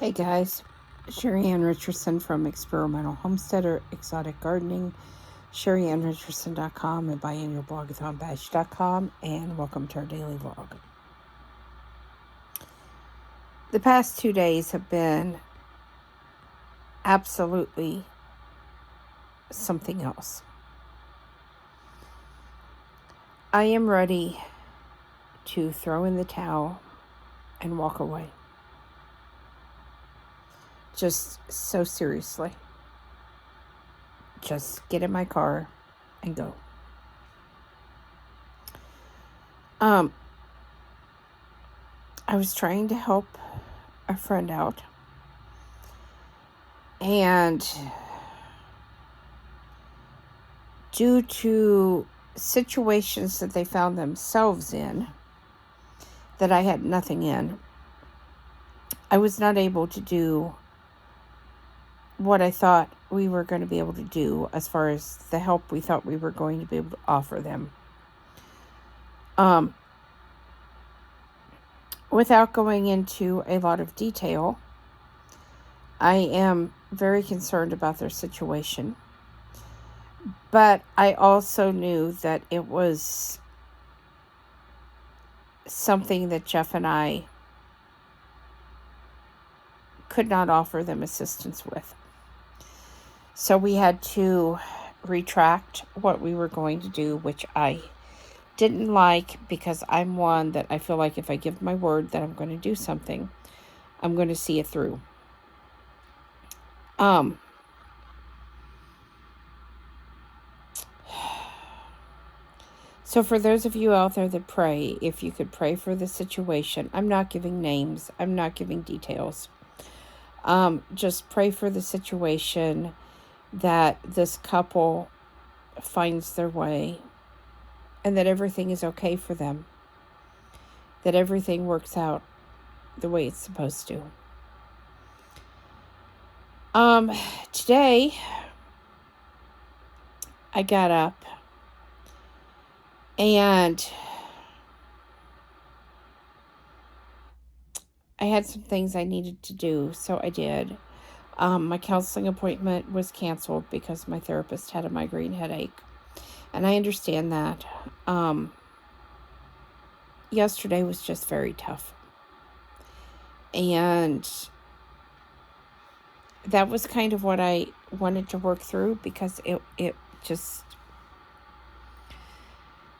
Hey guys, Sheri Richerson from Experimental Homesteader Exotic Gardening, SheriAnnRicherson.com and BiennialBlogathonBash.com, and welcome to our daily vlog. The past 2 days have been absolutely something else. I am ready to throw in the towel and walk away. Just so seriously. Just get in my car and go. I was trying to help a friend out, and due to situations that they found themselves in that I had nothing in, I was not able to do what I thought we were going to be able to do as far as the help we thought we were going to be able to offer them. Without going into a lot of detail, I am very concerned about their situation. But I also knew that it was something that Jeff and I could not offer them assistance with. So we had to retract what we were going to do, which I didn't like, because I'm one that I feel like if I give my word that I'm going to do something, I'm going to see it through. So for those of you out there that pray, if you could pray for the situation, I'm not giving names, I'm not giving details. Just pray for the situation, that this couple finds their way, and that everything is okay for them, that everything works out the way it's supposed to. Today, I got up and I had some things I needed to do, so I did. My counseling appointment was canceled because my therapist had a migraine headache, and I understand that. Yesterday was just very tough, and that was kind of what I wanted to work through, because it just,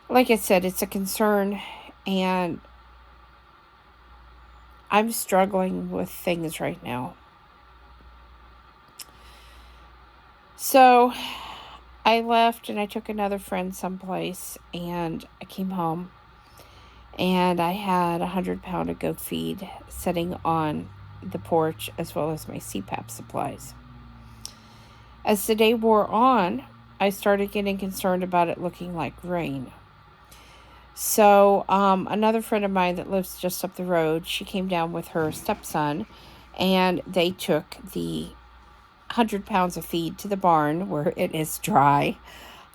like I said, it's a concern, and I'm struggling with things right now. So I left and I took another friend someplace, and I came home and I had 100-pound of goat feed sitting on the porch, as well as my CPAP supplies. As the day wore on, I started getting concerned about it looking like rain. So another friend of mine that lives just up the road, she came down with her stepson, and they took the 100 pounds of feed to the barn where it is dry.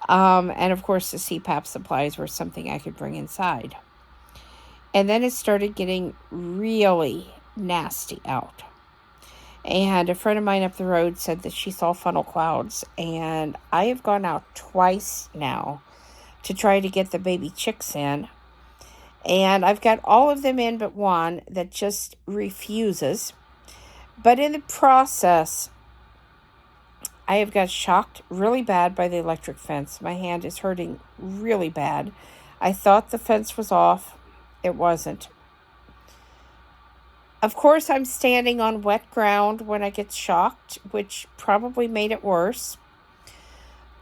And of course the CPAP supplies were something I could bring inside. And then it started getting really nasty out. And a friend of mine up the road said that she saw funnel clouds, and I have gone out twice now to try to get the baby chicks in. And I've got all of them in but one that just refuses. But in the process, I have got shocked really bad by the electric fence. My hand is hurting really bad. I thought the fence was off. It wasn't. Of course, I'm standing on wet ground when I get shocked, which probably made it worse.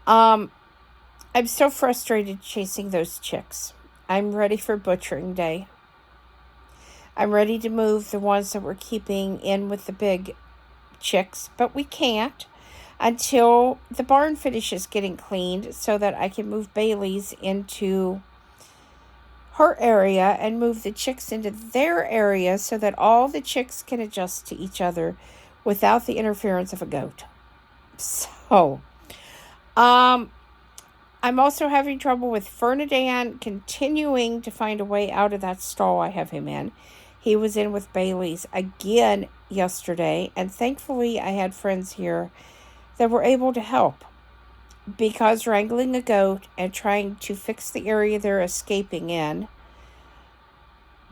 I'm so frustrated chasing those chicks. I'm ready for butchering day. I'm ready to move the ones that we're keeping in with the big chicks, but we can't until the barn finishes getting cleaned, so that I can move Bailey's into her area and move the chicks into their area, so that all the chicks can adjust to each other without the interference of a goat. So, I'm also having trouble with Fernandan continuing to find a way out of that stall I have him in. He was in with Bailey's again yesterday, and thankfully I had friends here that were able to help, because wrangling a goat and trying to fix the area they're escaping in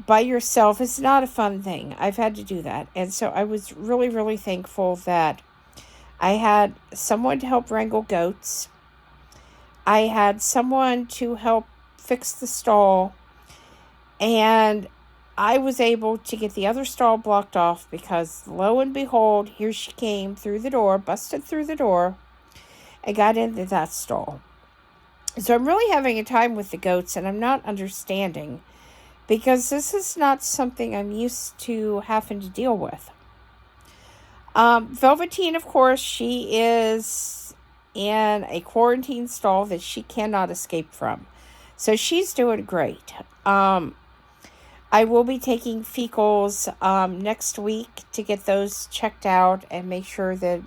by yourself is not a fun thing. I've had to do that. And so I was really, really thankful that I had someone to help wrangle goats. I had someone to help fix the stall. And I was able to get the other stall blocked off because, lo and behold, here she came through the door, busted through the door, and got into that stall. So I'm really having a time with the goats, and I'm not understanding, because this is not something I'm used to having to deal with. Velveteen, of course, she is in a quarantine stall that she cannot escape from. So she's doing great. I will be taking fecals next week to get those checked out and make sure that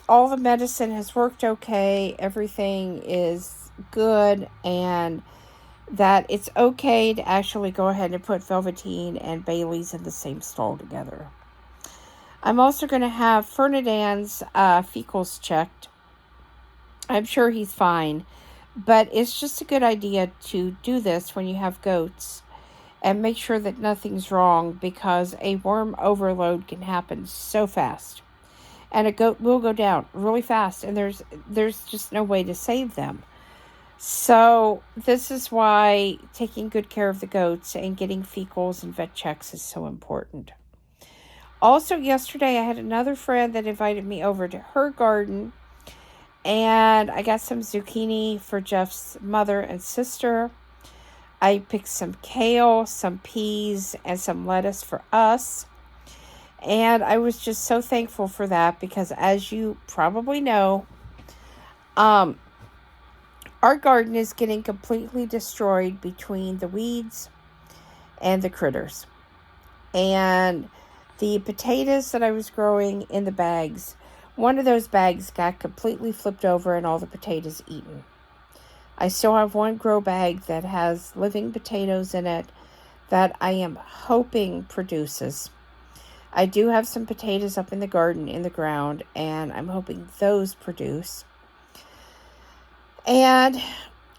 all the medicine has worked okay, everything is good, and that it's okay to actually go ahead and put Velveteen and Bailey's in the same stall together. I'm also going to have Ferdinand's fecals checked. I'm sure he's fine, but it's just a good idea to do this when you have goats and make sure that nothing's wrong, because a worm overload can happen so fast. And a goat will go down really fast, and there's just no way to save them. So this is why taking good care of the goats and getting fecals and vet checks is so important. Also, yesterday I had another friend that invited me over to her garden, and I got some zucchini for Jeff's mother and sister. I picked some kale, some peas, and some lettuce for us. And I was just so thankful for that, because as you probably know, our garden is getting completely destroyed between the weeds and the critters. And the potatoes that I was growing in the bags, one of those bags got completely flipped over and all the potatoes eaten. I still have one grow bag that has living potatoes in it that I am hoping produces. I do have some potatoes up in the garden, in the ground, and I'm hoping those produce. And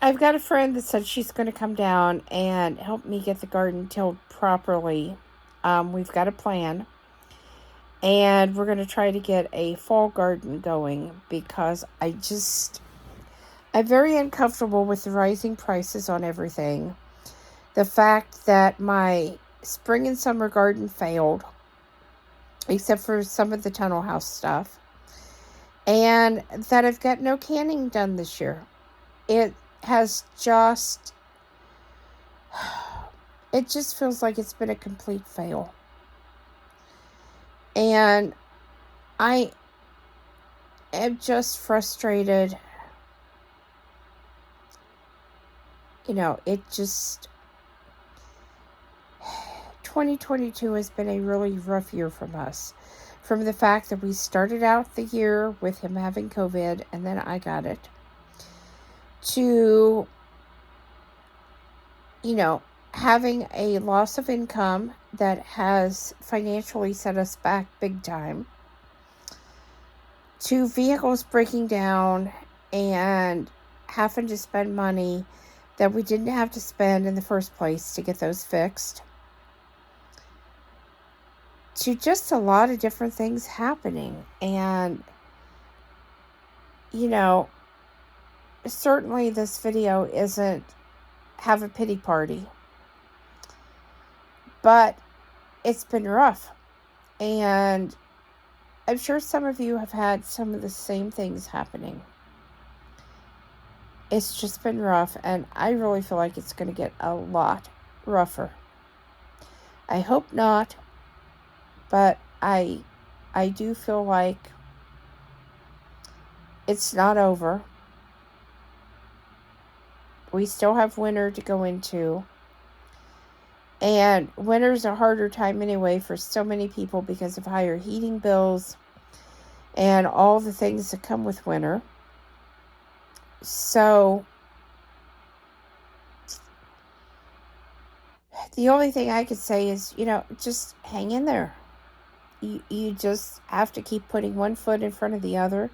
I've got a friend that said she's going to come down and help me get the garden tilled properly. We've got a plan, and we're going to try to get a fall garden going, because I'm very uncomfortable with the rising prices on everything. The fact that my spring and summer garden failed, except for some of the tunnel house stuff, and that I've got no canning done this year. It just feels like it's been a complete fail. And I am just frustrated. 2022 has been a really rough year from us. From the fact that we started out the year with him having COVID, and then I got it, to, having a loss of income that has financially set us back big time, to vehicles breaking down and having to spend money that we didn't have to spend in the first place to get those fixed, to just a lot of different things happening. And, certainly this video isn't have a pity party, but it's been rough. And I'm sure some of you have had some of the same things happening. It's just been rough, and I really feel like it's going to get a lot rougher. I hope not, but I do feel like it's not over. We still have winter to go into, and winter's a harder time anyway for so many people because of higher heating bills and all the things that come with winter. So the only thing I could say is, just hang in there. You just have to keep putting one foot in front of the other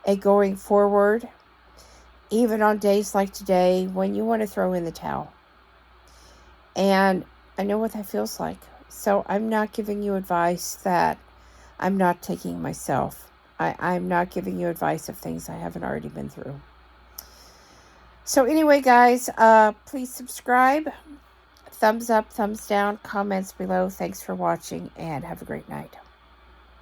and going forward, even on days like today when you want to throw in the towel. And I know what that feels like. So I'm not giving you advice that I'm not taking myself. I'm not giving you advice of things I haven't already been through. So anyway, guys, please subscribe. Thumbs up, thumbs down, comments below. Thanks for watching, and have a great night.